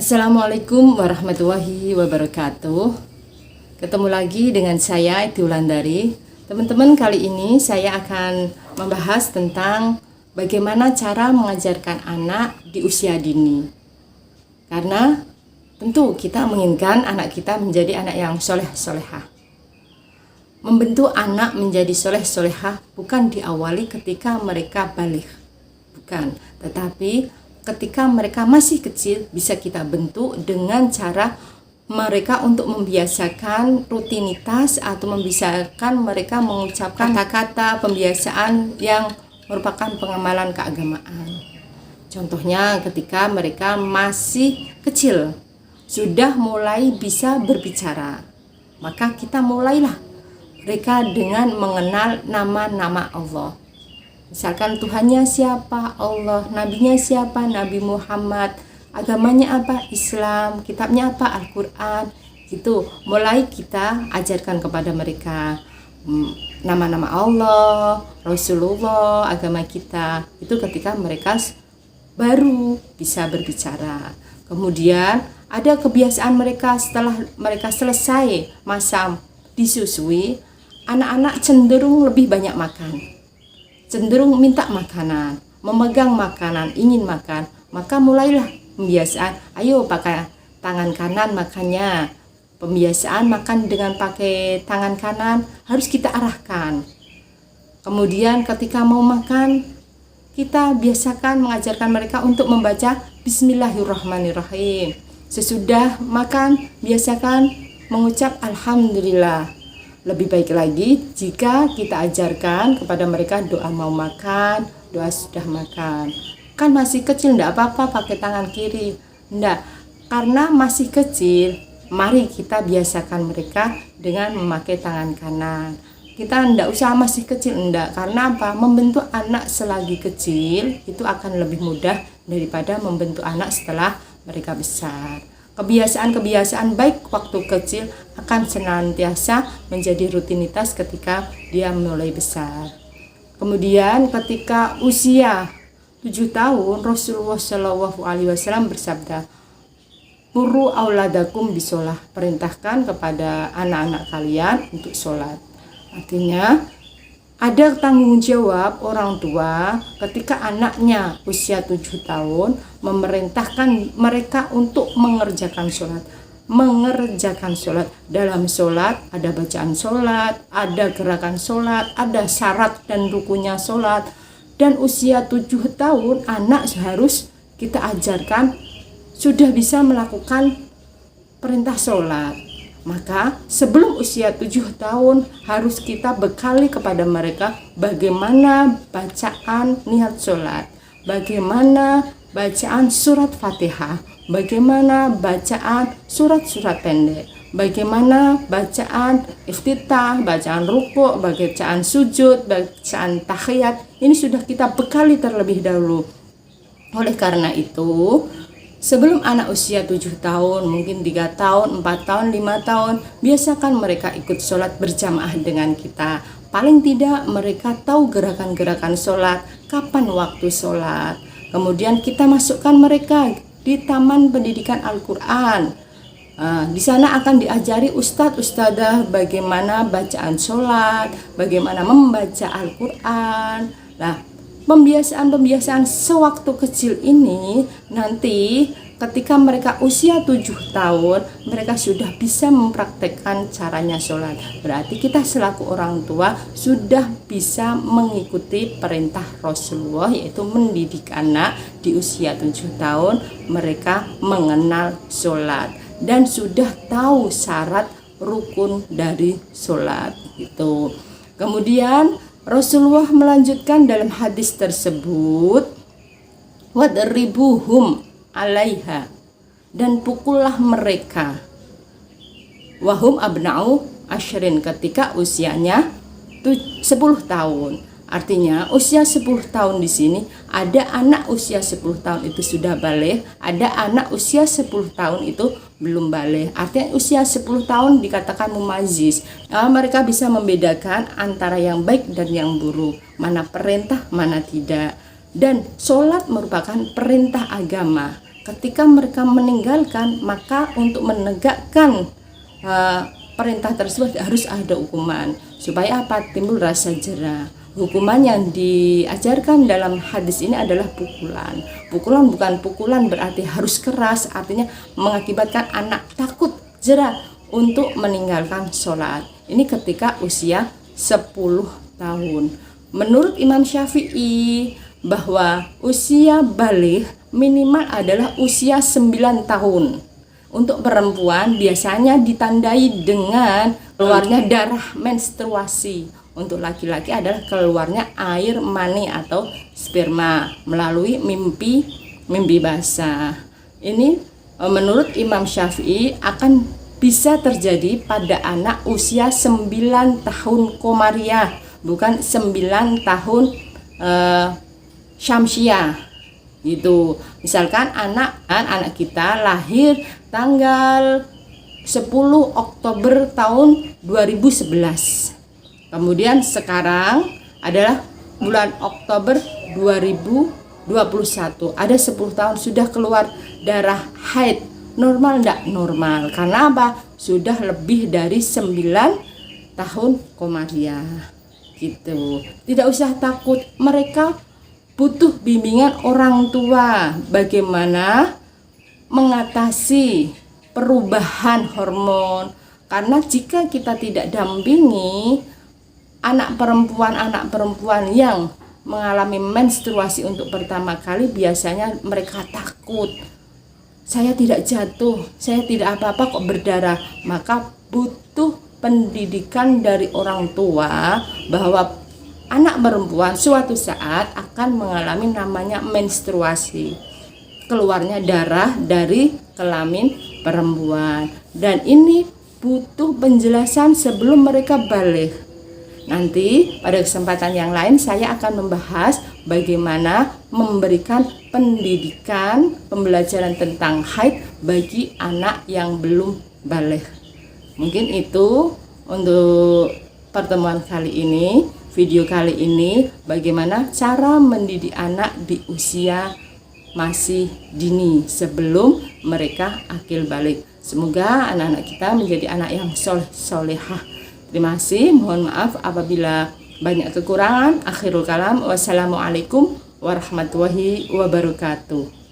Assalamualaikum warahmatullahi wabarakatuh. Ketemu lagi dengan saya Iti Wulandari. Teman-teman, kali ini saya akan membahas tentang bagaimana cara mengajarkan anak di usia dini. Karena tentu kita menginginkan anak kita menjadi anak yang soleh-solehah. Membentuk anak menjadi soleh-solehah bukan diawali ketika mereka balik, bukan, tetapi ketika mereka masih kecil bisa kita bentuk dengan cara mereka untuk membiasakan rutinitas atau membiasakan mereka mengucapkan kata-kata pembiasaan yang merupakan pengamalan keagamaan. Contohnya ketika mereka masih kecil sudah mulai bisa berbicara, maka kita mulailah mereka dengan mengenal nama-nama Allah. Misalkan Tuhannya siapa? Allah. Nabinya siapa? Nabi Muhammad. Agamanya apa? Islam. Kitabnya apa? Al-Quran. Gitu. Mulai kita ajarkan kepada mereka nama-nama Allah, Rasulullah, agama kita. Itu ketika mereka baru bisa berbicara. Kemudian ada kebiasaan mereka setelah mereka selesai masa disusui, anak-anak cenderung lebih banyak makan, cenderung minta makanan, memegang makanan, ingin makan, maka mulailah pembiasaan, ayo pakai tangan kanan makannya. Pembiasaan makan dengan pakai tangan kanan harus kita arahkan. Kemudian ketika mau makan, kita biasakan mengajarkan mereka untuk membaca Bismillahirrahmanirrahim. Sesudah makan, biasakan mengucap Alhamdulillah. Lebih baik lagi jika kita ajarkan kepada mereka doa mau makan, doa sudah makan. Kan masih kecil, enggak apa-apa pakai tangan kiri. Enggak, karena masih kecil, mari kita biasakan mereka dengan memakai tangan kanan. Kita enggak usah masih kecil, enggak. Karena apa? Membentuk anak selagi kecil itu akan lebih mudah daripada membentuk anak setelah mereka besar. Kebiasaan-kebiasaan baik waktu kecil akan senantiasa menjadi rutinitas ketika dia mulai besar. Kemudian ketika usia 7 tahun, Rasulullah SAW bersabda, "Muru auladakum bisolah," perintahkan kepada anak-anak kalian untuk sholat. Artinya ada tanggung jawab orang tua ketika anaknya usia 7 tahun memerintahkan mereka untuk mengerjakan sholat. Mengerjakan sholat. Dalam sholat ada bacaan sholat, ada gerakan sholat, ada syarat dan rukunnya sholat. Dan usia 7 tahun anak harus kita ajarkan sudah bisa melakukan perintah sholat. Maka sebelum usia 7 tahun harus kita bekali kepada mereka bagaimana bacaan niat sholat, bagaimana bacaan surat Fatihah, bagaimana bacaan surat-surat pendek, bagaimana bacaan iftitah, bacaan rukuk, bacaan sujud, bacaan tahiyat. Ini sudah kita bekali terlebih dahulu. Oleh karena itu, sebelum anak usia 7 tahun, mungkin 3 tahun, 4 tahun, 5 tahun, biasakan mereka ikut sholat berjamaah dengan kita. Paling tidak mereka tahu gerakan-gerakan sholat, kapan waktu sholat. Kemudian kita masukkan mereka di Taman Pendidikan Al-Quran. Di sana akan diajari ustadz-ustadzah bagaimana bacaan sholat, bagaimana membaca Al-Quran. Nah, pembiasaan-pembiasaan sewaktu kecil ini nanti ketika mereka usia 7 tahun mereka sudah bisa mempraktekkan caranya sholat. Berarti kita selaku orang tua sudah bisa mengikuti perintah Rasulullah, yaitu mendidik anak di usia 7 tahun mereka mengenal sholat dan sudah tahu syarat rukun dari sholat gitu. Kemudian Rasulullah melanjutkan dalam hadis tersebut, wadribuhum alaiha, dan pukullah mereka, wahum abna'u asyrin, ketika usianya 10 tahun. Artinya usia 10 tahun di sini ada anak usia 10 tahun itu sudah baligh, ada anak usia 10 tahun itu belum baligh. Artinya usia 10 tahun dikatakan mumaziz. Mereka bisa membedakan antara yang baik dan yang buruk, mana perintah, mana tidak. Dan sholat merupakan perintah agama. ketika mereka meninggalkan, maka untuk menegakkan perintah tersebut harus ada hukuman. Supaya apa? Timbul rasa jera. Hukuman yang diajarkan dalam hadis ini adalah pukulan. Pukulan bukan pukulan berarti harus keras, artinya mengakibatkan anak takut, jera untuk meninggalkan sholat. Ini ketika usia 10 tahun. Menurut Imam Syafi'i, bahwa usia baligh minimal adalah usia 9 tahun. Untuk perempuan biasanya ditandai dengan keluarnya darah menstruasi. Untuk laki-laki adalah keluarnya air mani atau sperma melalui mimpi basah. Ini menurut Imam Syafi'i akan bisa terjadi pada anak usia 9 tahun komariah, bukan 9 tahun Syamsiah gitu. Misalkan anak kita lahir tanggal 10 Oktober tahun 2011. Kemudian sekarang adalah bulan Oktober 2021. Ada 10 tahun sudah keluar darah haid. Normal enggak? Normal. Karena apa? Sudah lebih dari 9 tahun komariah gitu. Tidak usah takut, mereka butuh bimbingan orang tua bagaimana mengatasi perubahan hormon. Karena jika kita tidak dampingi anak perempuan yang mengalami menstruasi untuk pertama kali, biasanya mereka takut. Saya tidak jatuh, saya tidak apa-apa kok berdarah. Maka butuh pendidikan dari orang tua bahwa anak perempuan suatu saat akan mengalami namanya menstruasi, keluarnya darah dari kelamin perempuan, dan ini butuh penjelasan sebelum mereka baligh. Nanti pada kesempatan yang lain saya akan membahas bagaimana memberikan pendidikan pembelajaran tentang haid bagi anak yang belum baligh. Mungkin itu untuk pertemuan kali ini. Video kali ini bagaimana cara mendidik anak di usia masih dini sebelum mereka akil balik. Semoga anak-anak kita menjadi anak yang solehah. Terima kasih, mohon maaf apabila banyak kekurangan. Akhirul kalam, wassalamualaikum warahmatullahi wabarakatuh.